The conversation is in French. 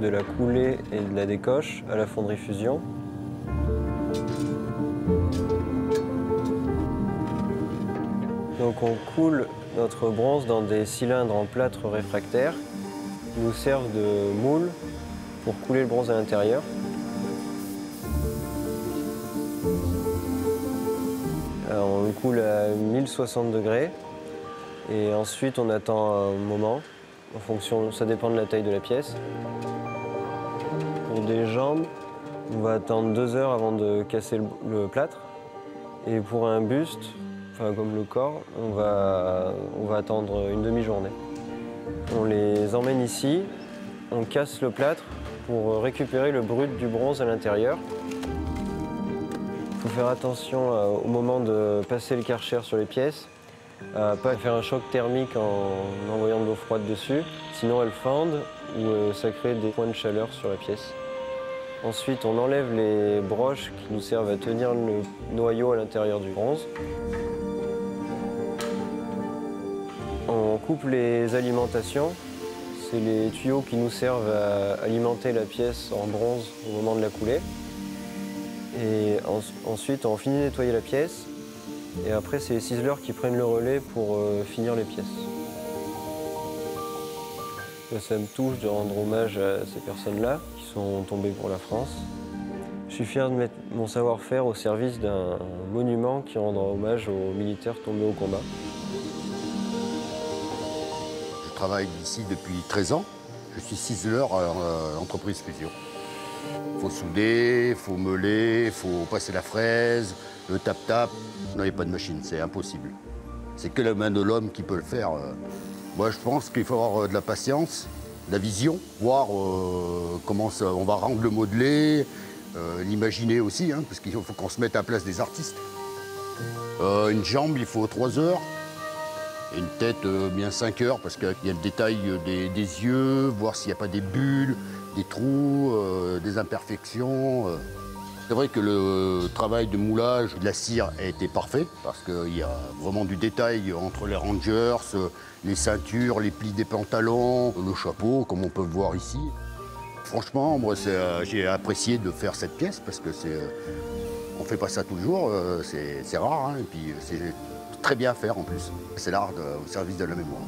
de la coulée et de la décoche à la fonderie fusion. Donc on coule notre bronze dans des cylindres en plâtre réfractaire qui nous servent de moule pour couler le bronze à l'intérieur. On le coule à 1060 degrés et ensuite on attend un moment, en fonction, ça dépend de la taille de la pièce. Pour des jambes, on va attendre 2 heures avant de casser le plâtre. Et pour un buste, enfin comme le corps, on va attendre une demi-journée. On les emmène ici, on casse le plâtre pour récupérer le brut du bronze à l'intérieur. Il faut faire attention au moment de passer le Karcher sur les pièces, à ne pas faire un choc thermique en envoyant de l'eau froide dessus, sinon elles fendent ou ça crée des points de chaleur sur la pièce. Ensuite, on enlève les broches qui nous servent à tenir le noyau à l'intérieur du bronze. On coupe les alimentations. C'est les tuyaux qui nous servent à alimenter la pièce en bronze au moment de la coulée. Et ensuite, on finit de nettoyer la pièce. Et après, c'est les ciseleurs qui prennent le relais pour finir les pièces. Ça me touche de rendre hommage à ces personnes-là qui sont tombées pour la France. Je suis fier de mettre mon savoir-faire au service d'un monument qui rendra hommage aux militaires tombés au combat. Je travaille ici depuis 13 ans. Je suis ciseleur à l'entreprise Fusion. Il faut souder, il faut meuler, il faut passer la fraise, le tap-tap. Non, il n'y a pas de machine, c'est impossible. C'est que la main de l'homme qui peut le faire. Moi, je pense qu'il faut avoir de la patience, de la vision, voir comment on va rendre le modelé, l'imaginer aussi, hein, parce qu'il faut qu'on se mette à la place des artistes. Une jambe, il faut 3 heures. Et une tête, bien 5 heures, parce qu'il y a le détail des yeux, voir s'il n'y a pas des bulles, des trous, des imperfections. C'est vrai que le travail de moulage de la cire a été parfait, parce qu'il y a vraiment du détail entre les rangers, les ceintures, les plis des pantalons, le chapeau, comme on peut le voir ici. Franchement, moi, j'ai apprécié de faire cette pièce, parce que on ne fait pas ça tous les jours, c'est rare, hein, et puis c'est très bien à faire en plus. C'est l'art au service de la mémoire.